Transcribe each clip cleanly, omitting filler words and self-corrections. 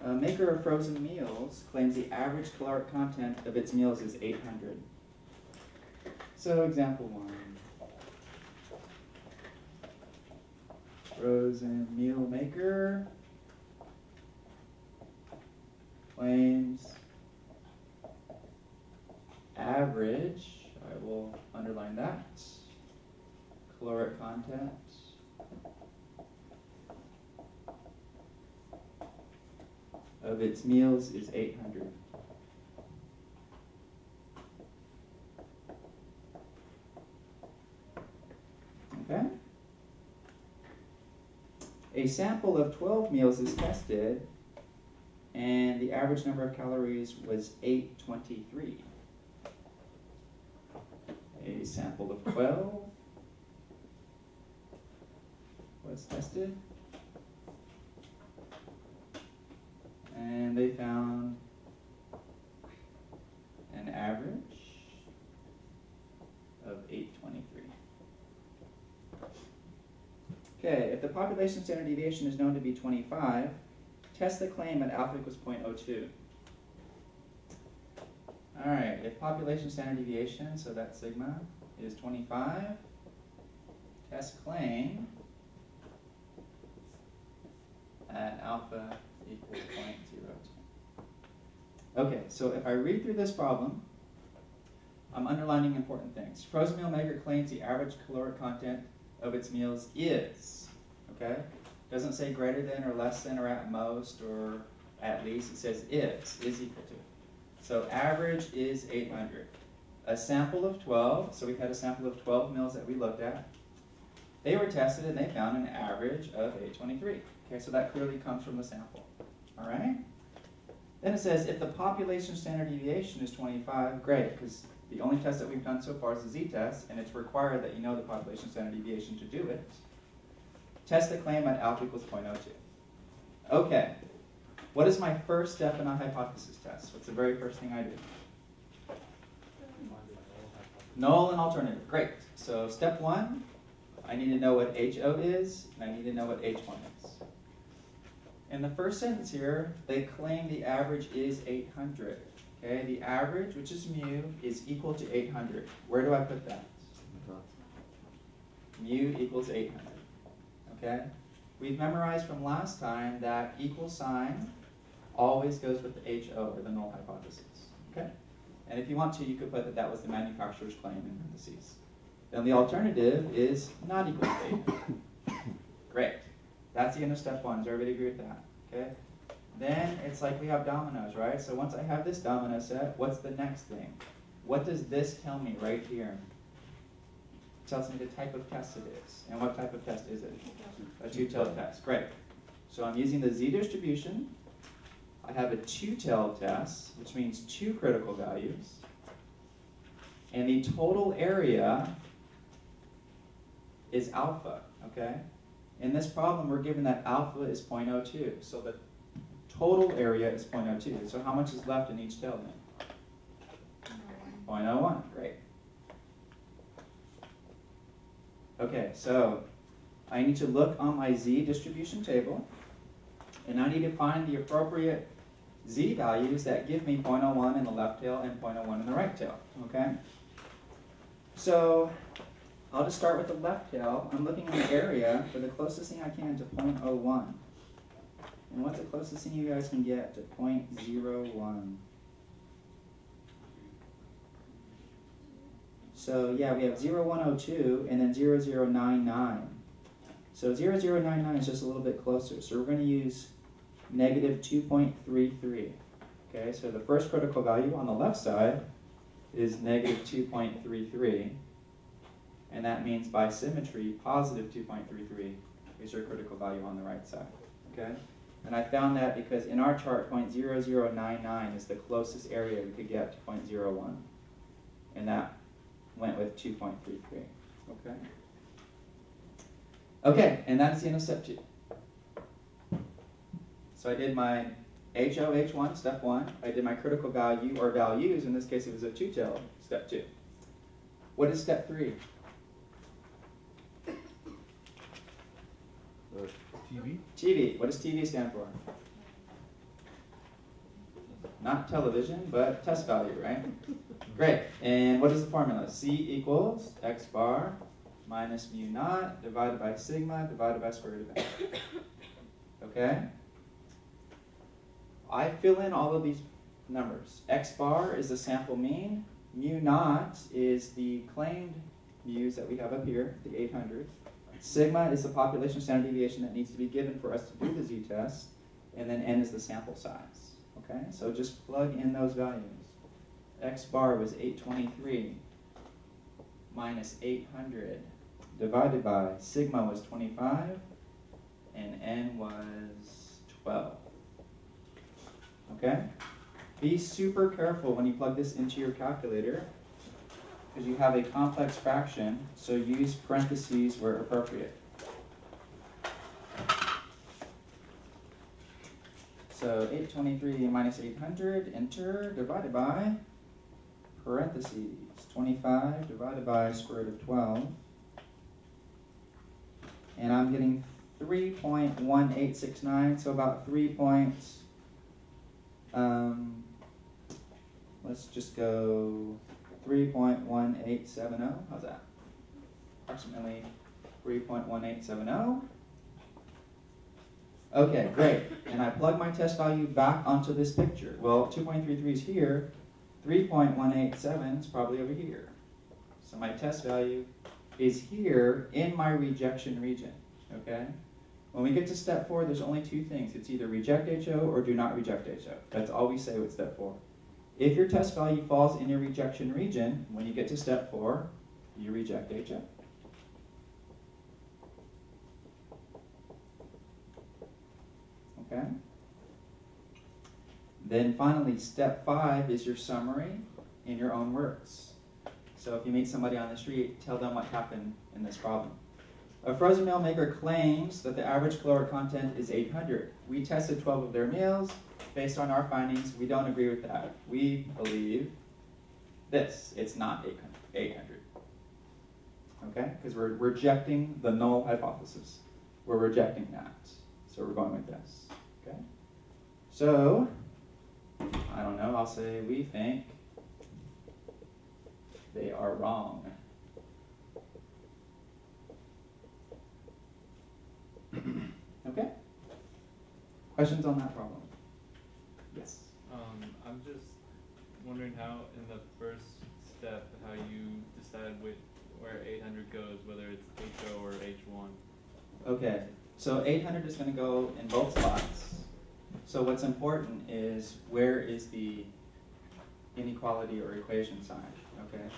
A maker of frozen meals claims the average caloric content of its meals is 800. So example 1. Frozen meal maker claims average, I will underline that, caloric content of its meals is 800. Okay? A sample of 12 meals is tested, and the average number of calories was 823. A sample of 12 was tested, and they found an average of 823. Okay, if the population standard deviation is known to be 25, test the claim at alpha equals 0.02. All right, if population standard deviation, so that sigma, is 25, test claim at alpha equals 0.02. Okay, so if I read through this problem, I'm underlining important things. Frozen meal maker claims the average caloric content of its meals is, okay? Doesn't say greater than or less than or at most or at least. It says is equal to. So average is 800. A sample of 12, so we had a sample of 12 meals that we looked at. They were tested and they found an average of 823. Okay, so that clearly comes from the sample. All right? Then it says if the population standard deviation is 25, great, because the only test that we've done so far is the z-test, and it's required that you know the population standard deviation to do it. Test the claim at alpha equals 0.02. Okay, what is my first step in a hypothesis test? What's the very first thing I do? Null and alternative. Great. So step 1, I need to know what HO is, and I need to know what H1 is. In the first sentence here, they claim the average is 800. Okay, the average, which is mu, is equal to 800. Where do I put that? Mu equals 800. Okay? We've memorized from last time that equal sign always goes with the HO, or the null hypothesis. Okay? And if you want to, you could put that that was the manufacturer's claim in parentheses. Then the alternative is not equal to 800. Great. That's the end of step 1. Does everybody agree with that? Okay? Then it's like we have dominoes, right? So once I have this domino set, what's the next thing? What does this tell me right here? It tells me the type of test it is. And what type of test is it? A two-tailed test. Great. So I'm using the z-distribution. I have a two-tailed test, which means 2 critical values. And the total area is alpha, okay? In this problem, we're given that alpha is 0.02. So the total area is 0.02. So how much is left in each tail then? 0.01. Great. Okay, so I need to look on my z distribution table, and I need to find the appropriate z values that give me 0.01 in the left tail and 0.01 in the right tail. Okay? So I'll just start with the left tail. I'm looking in the area for the closest thing I can to 0.01. And what's the closest thing you guys can get to 0.01? So yeah, we have 0.102 and then 0.0099. So 0.0099 is just a little bit closer. So we're going to use negative 2.33. Okay, so the first critical value on the left side is negative 2.33. And that means by symmetry, positive 2.33 is your critical value on the right side. Okay? And I found that because in our chart, 0.0099 is the closest area we could get to 0.01. And that went with 2.33. Okay? Okay, and that's the end of step 2. So I did my HO, H1, step 1. I did my critical value, or values. In this case, it was a two-tailed, step 2. What is step 3? TV? TV. What does TV stand for? not television, but test value, right? Great. And what is the formula? C equals x bar minus mu naught divided by sigma divided by square root of n. Okay? I fill in all of these numbers. X bar is the sample mean. Mu naught is the claimed mu's that we have up here, the 800. Sigma is the population standard deviation that needs to be given for us to do the z-test. And then n is the sample size. Okay? So just plug in those values. X bar was 823 minus 800 divided by sigma was 25 and n was 12. Okay? Be super careful when you plug this into your calculator because you have a complex fraction, so use parentheses where appropriate. So 823 minus 800, enter, divided by parentheses 25 divided by square root of 12. And I'm getting 3.1869, so about 3. Let's just go 3.1870. How's that? Approximately 3.1870. Okay, great. And I plug my test value back onto this picture. Well, 2.33 is here. 3.187 is probably over here. So my test value is here in my rejection region. Okay? When we get to step 4, there's only two things. It's either reject HO or do not reject HO. That's all we say with step 4. If your test value falls in your rejection region, when you get to step 4, you reject HO. Okay? Then finally, step 5 is your summary in your own words. So if you meet somebody on the street, tell them what happened in this problem. A frozen meal maker claims that the average caloric content is 800. We tested 12 of their meals. Based on our findings, we don't agree with that. We believe this. It's not 800. Okay? Because we're rejecting the null hypothesis. We're rejecting that. So we're going with this. Okay? So, I don't know, I'll say we think they are wrong. Okay? Questions on that problem? Yes? I'm just wondering how, in the first step, how you decide where 800 goes, whether it's HO or H1. Okay, so 800 is going to go in both slots. So what's important is where is the inequality or equation sign, okay?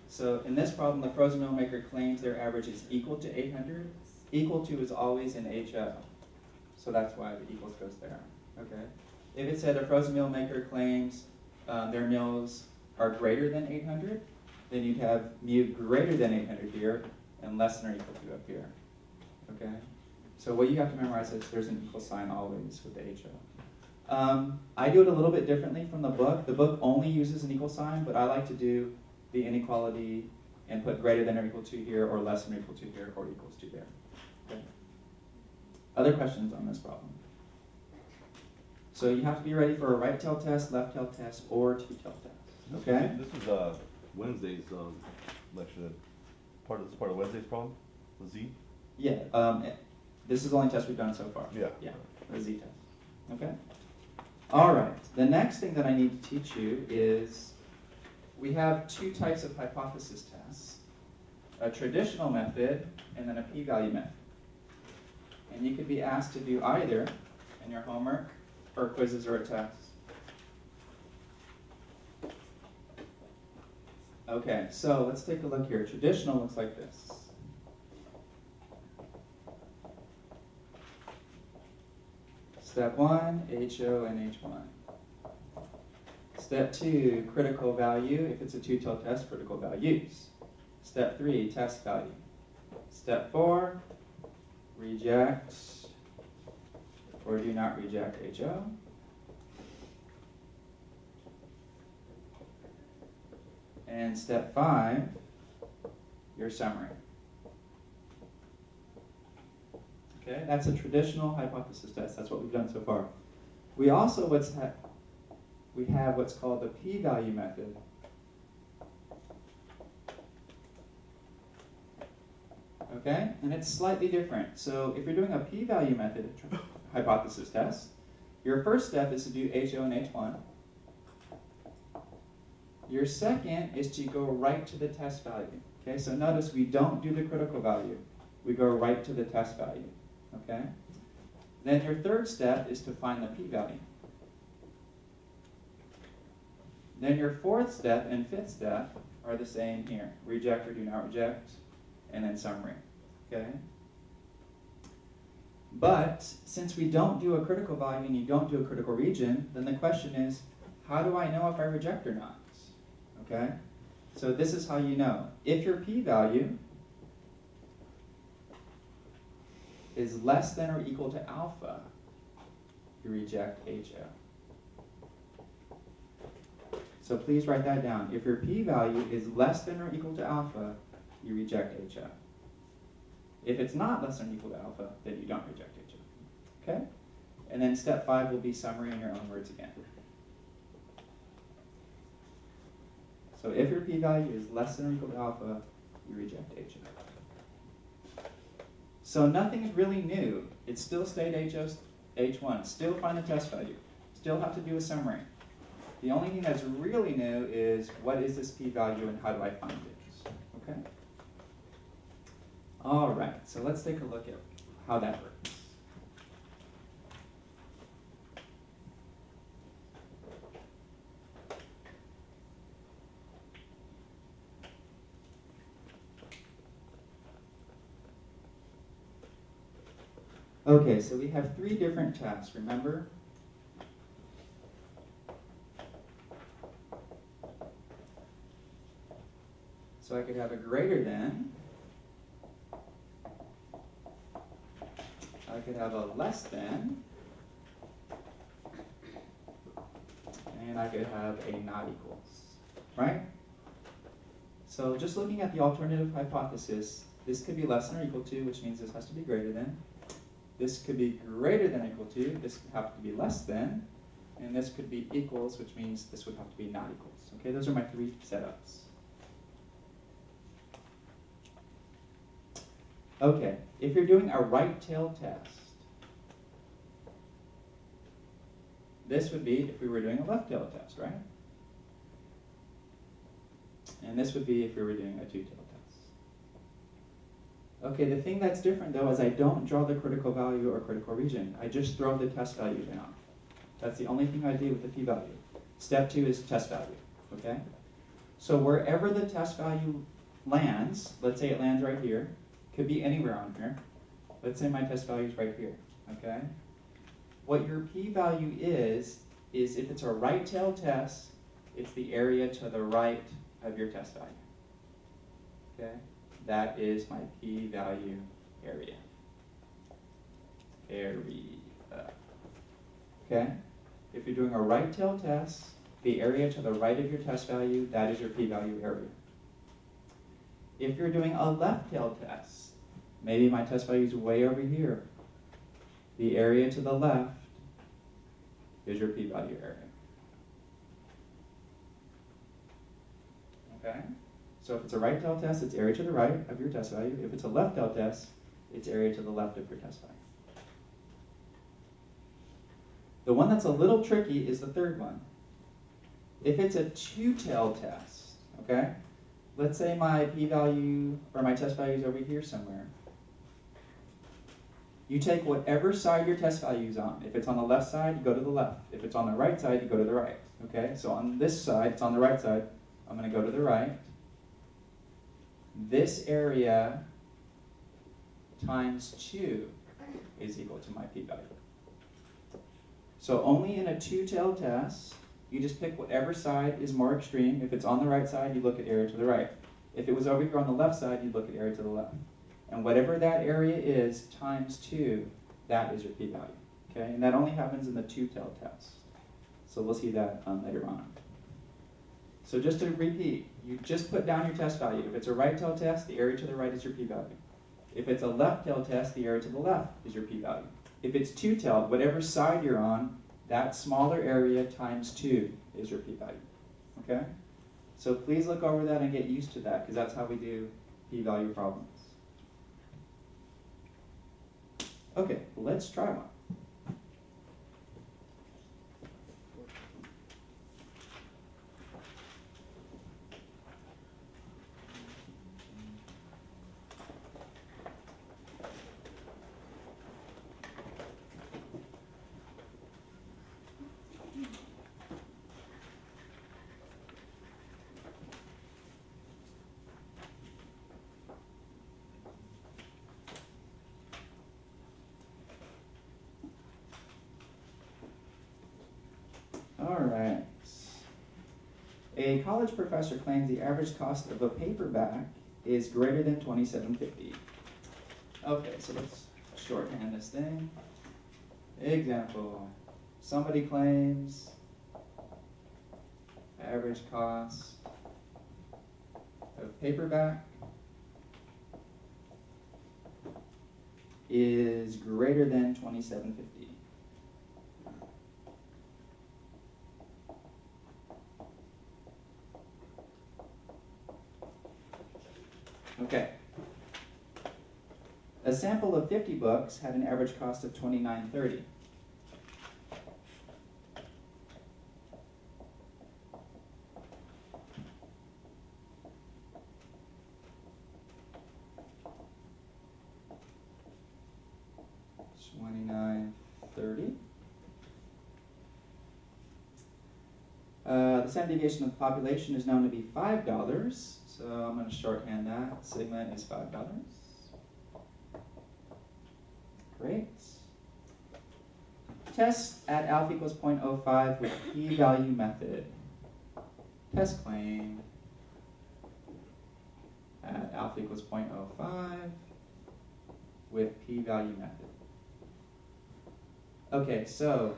So in this problem, the frozen meal maker claims their average is equal to 800. Equal to is always in HO. So that's why the equals goes there, okay? If it said a frozen meal maker claims their meals are greater than 800, then you'd have mu greater than 800 here and less than or equal to up here, okay? So what you have to memorize is there's an equal sign always with the HO. I do it a little bit differently from the book. The book only uses an equal sign, but I like to do the inequality and put greater than or equal to here, or less than or equal to here, or equals to there. Okay. Other questions on this problem? So you have to be ready for a right tail test, left tail test, or two tail test. Okay? This is Wednesday's lecture. This is part of Wednesday's problem? The Z? Yeah. This is the only test we've done so far. Yeah. Yeah, the Z test. Okay? All right. The next thing that I need to teach you is we have two types of hypothesis tests. A traditional method and then a p-value method. And you could be asked to do either in your homework or quizzes or a test. Okay, so let's take a look here. Traditional looks like this. Step 1, HO and H1. Step 2, critical value. If it's a two-tail test, critical values. Step 3, test value. Step 4, reject or do not reject HO. And step 5, your summary. Okay, that's a traditional hypothesis test. That's what we've done so far. We also, we have what's called the p-value method. Okay, and it's slightly different. So if you're doing a p-value method hypothesis test, your first step is to do HO and H1. Your second is to go right to the test value. Okay, so notice we don't do the critical value. We go right to the test value. Okay? Then your third step is to find the p-value. Then your fourth step and fifth step are the same here. Reject or do not reject, and then summary. Okay? But since we don't do a critical value and you don't do a critical region, then the question is, how do I know if I reject or not? Okay? So this is how you know. If your p-value is less than or equal to alpha, you reject HO. So please write that down. If your p-value is less than or equal to alpha, you reject HO. If it's not less than or equal to alpha, then you don't reject HO. Okay? And then step 5 will be summary in your own words again. So if your p-value is less than or equal to alpha, you reject HO. So nothing is really new. It still stayed H1. Still find the test value. Still have to do a summary. The only thing that's really new is what is this p-value and how do I find it? Okay? All right, so let's take a look at how that works. Okay, so we have 3 different tests, remember? So I could have a greater than, I could have a less than, and I could have a not equals, right? So just looking at the alternative hypothesis, this could be less than or equal to, which means this has to be greater than. This could be greater than or equal to, this could have to be less than, and this could be equals, which means this would have to be not equals. Okay, those are my 3 setups. Okay, if you're doing a right tail test, this would be if we were doing a left tail test, right? And this would be if we were doing a 2 tail test. Okay, the thing that's different though is I don't draw the critical value or critical region. I just throw the test value down. That's the only thing I do with the p-value. Step 2 is test value, okay? So wherever the test value lands, let's say it lands right here, could be anywhere on here. Let's say my test value is right here, okay? What your p-value is if it's a right tail test, it's the area to the right of your test value, okay? That is my p-value area. Okay? If you're doing a right tail test, the area to the right of your test value, that is your p-value area. If you're doing a left tail test, maybe my test value is way over here. The area to the left is your p-value area. Okay? So if it's a right tail test, it's area to the right of your test value. If it's a left tail test, it's area to the left of your test value. The one that's a little tricky is the third one. If it's a 2-tailed test, okay? Let's say my p-value or my test value is over here somewhere. You take whatever side your test value is on. If it's on the left side, you go to the left. If it's on the right side, you go to the right. Okay? So on this side, it's on the right side. I'm going to go to the right. This area times 2 is equal to my p-value. So only in a 2-tailed test, you just pick whatever side is more extreme. If it's on the right side, you look at area to the right. If it was over here on the left side, you look at area to the left. And whatever that area is times 2, that is your p-value. Okay? And that only happens in the 2-tailed test. So we'll see that later on. So just to repeat, you just put down your test value. If it's a right tail test, the area to the right is your p-value. If it's a left tail test, the area to the left is your p-value. If it's 2-tailed, whatever side you're on, that smaller area times 2 is your p-value. Okay? So please look over that and get used to that, because that's how we do p-value problems. Okay, let's try one. All right. A college professor claims the average cost of a paperback is greater than $27.50. Okay, so let's shorthand this thing. Example. Somebody claims average cost of paperback is greater than $27.50. Okay. A sample of 50 books had an average cost of $29.30. $29.30. The standard deviation of the population is known to be $5. So I'm going to shorthand that. Sigma is $5. Great. Test at alpha equals 0.05 with p-value method. Test claim at alpha equals 0.05 with p-value method. Okay, so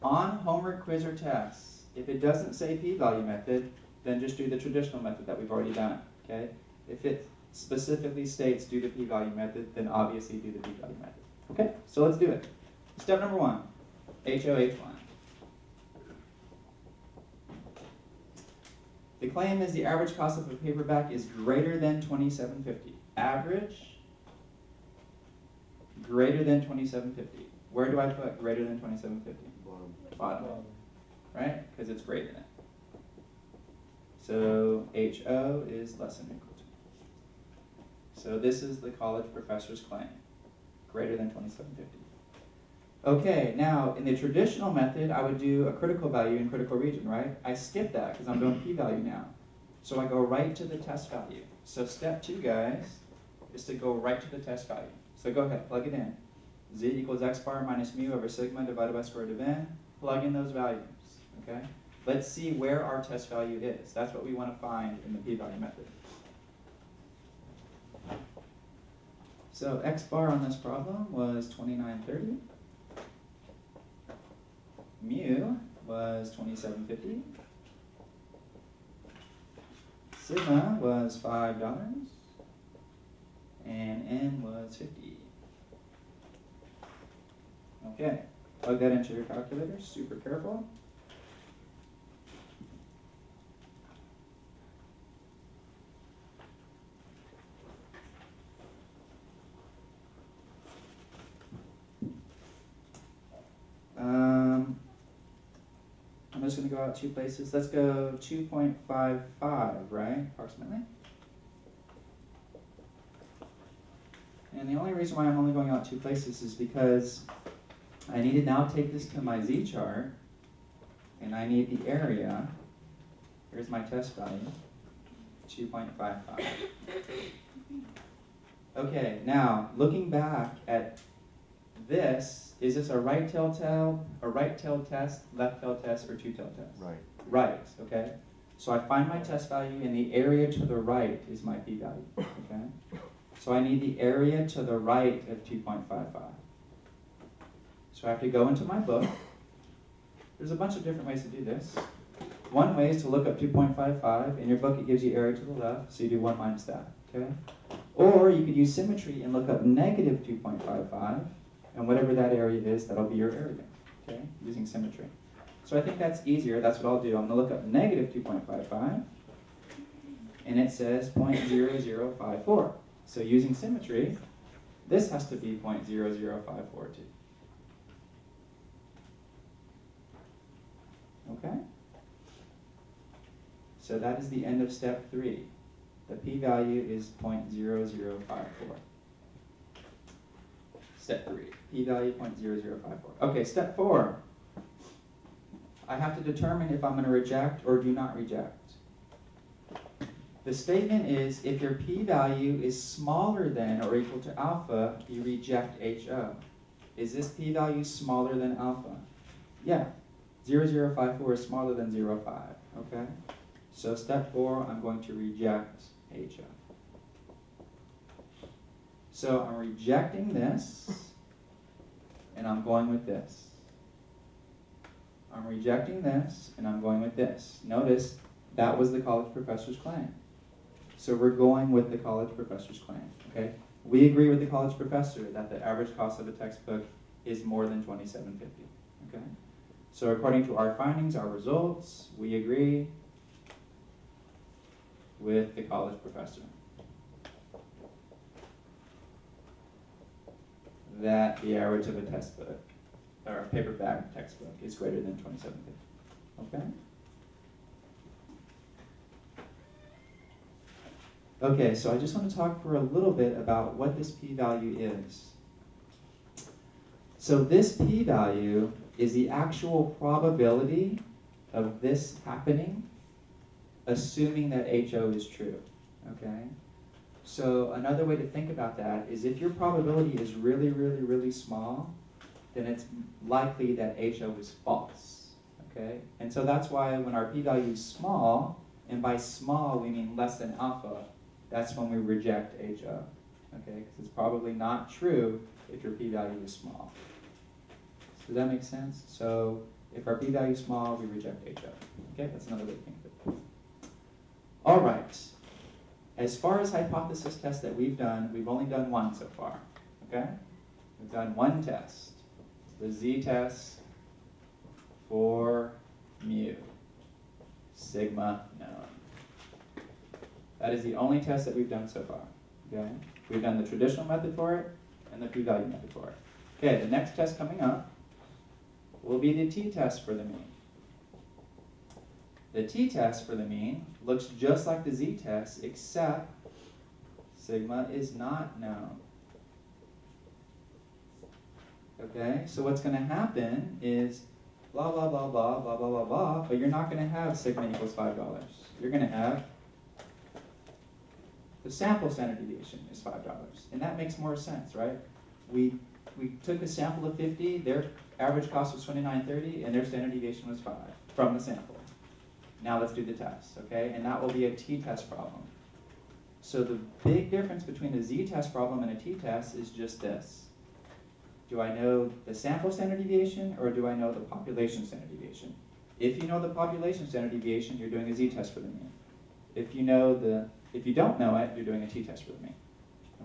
on homework quiz or tests, if it doesn't say p-value method, then just do the traditional method that we've already done, okay? If it specifically states do the p-value method, then obviously do the p-value method. Okay, so let's do it. Step number 1, HOH1. The claim is the average cost of a paperback is greater than $27.50. Average greater than $27.50. Where do I put greater than $27.50? Bottom. Bottom. Right? Because it's greater than. So HO is less than or equal to. So this is the college professor's claim. Greater than $27.50. Okay, now in the traditional method, I would do a critical value in critical region, right? I skip that because I'm doing p-value now. So I go right to the test value. So step 2, guys, is to go right to the test value. So go ahead, plug it in. Z equals x bar minus mu over sigma divided by square root of n. Plug in those values, okay? Let's see where our test value is. That's what we want to find in the p-value method. So x bar on this problem was 29.30. Mu was 27.50. Sigma was $5. And n was 50. Okay, plug that into your calculator, super careful. I'm just going to go out 2 places. Let's go 2.55, right, approximately. And the only reason why I'm only going out 2 places is because I need to now take this to my z-chart, and I need the area. Here's my test value, 2.55. Okay, now looking back at this, is this a right-tailed test, left-tailed test, or two-tailed test? Right. Right, okay. So I find my test value, and the area to the right is my p-value, okay? So I need the area to the right of 2.55. So I have to go into my book. There's a bunch of different ways to do this. One way is to look up 2.55. In your book, it gives you area to the left, so you do 1 minus that, okay? Or you could use symmetry and look up negative 2.55, and whatever that area is, that'll be your area, okay, using symmetry. So I think that's easier. That's what I'll do. I'm going to look up negative 2.55, and it says 0.0054. So using symmetry, this has to be 0.00542. Okay? So that is the end of step 3. The p-value is 0.0054. Step 3, p-value 0.0054. Okay, step 4. I have to determine if I'm going to reject or do not reject. The statement is, if your p-value is smaller than or equal to alpha, you reject HO. Is this p-value smaller than alpha? Yeah. 0.0054 is smaller than 0.05. Okay? So step 4, I'm going to reject HO. So I'm rejecting this, and I'm going with this. I'm rejecting this, and I'm going with this. Notice, that was the college professor's claim. So we're going with the college professor's claim. Okay? We agree with the college professor that the average cost of a textbook is more than $27.50. Okay? So according to our findings, our results, we agree with the college professor that the average of a textbook, or a paperback textbook, is greater than $27.50. Okay? Okay, so I just want to talk for a little bit about what this p-value is. So this p-value is the actual probability of this happening, assuming that HO is true. Okay? So another way to think about that is if your probability is really, really, really small, then it's likely that HO is false. Okay? And so that's why when our p-value is small, and by small we mean less than alpha, that's when we reject HO. Okay? Because it's probably not true if your p-value is small. Does that make sense? So if our p-value is small, we reject HO. Okay? That's another way to think of it. All right. As far as hypothesis tests that we've done, we've only done one so far. Okay? We've done one test. The z-test for mu. Sigma known. That is the only test that we've done so far. Okay? We've done the traditional method for it and the p-value method for it. Okay, the next test coming up will be the t-test for the mean. The t-test for the mean looks just like the z-test, except sigma is not known. Okay, so what's going to happen is blah, blah, blah, blah, blah, blah, blah, blah, but you're not going to have sigma equals $5. You're going to have the sample standard deviation is $5. And that makes more sense, right? We took a sample of 50, their average cost was $29.30, and their standard deviation was 5 from the sample. Now let's do the test, okay? And that will be a t-test problem. So the big difference between a z-test problem and a t-test is just this. Do I know the sample standard deviation, or do I know the population standard deviation? If you know the population standard deviation, you're doing a z-test for the mean. If you don't know it, you're doing a t-test for the mean.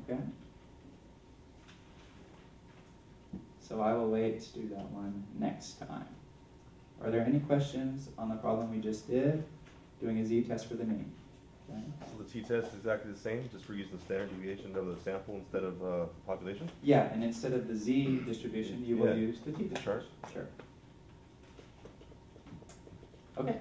Okay? So I will wait to do that one next time. Are there any questions on the problem we just did, doing a z-test for the mean? Okay. So the t-test is exactly the same, just we're using the standard deviation of the sample instead of population? Yeah, and instead of the z distribution, you will use the t-test. Sure. Sure. Okay.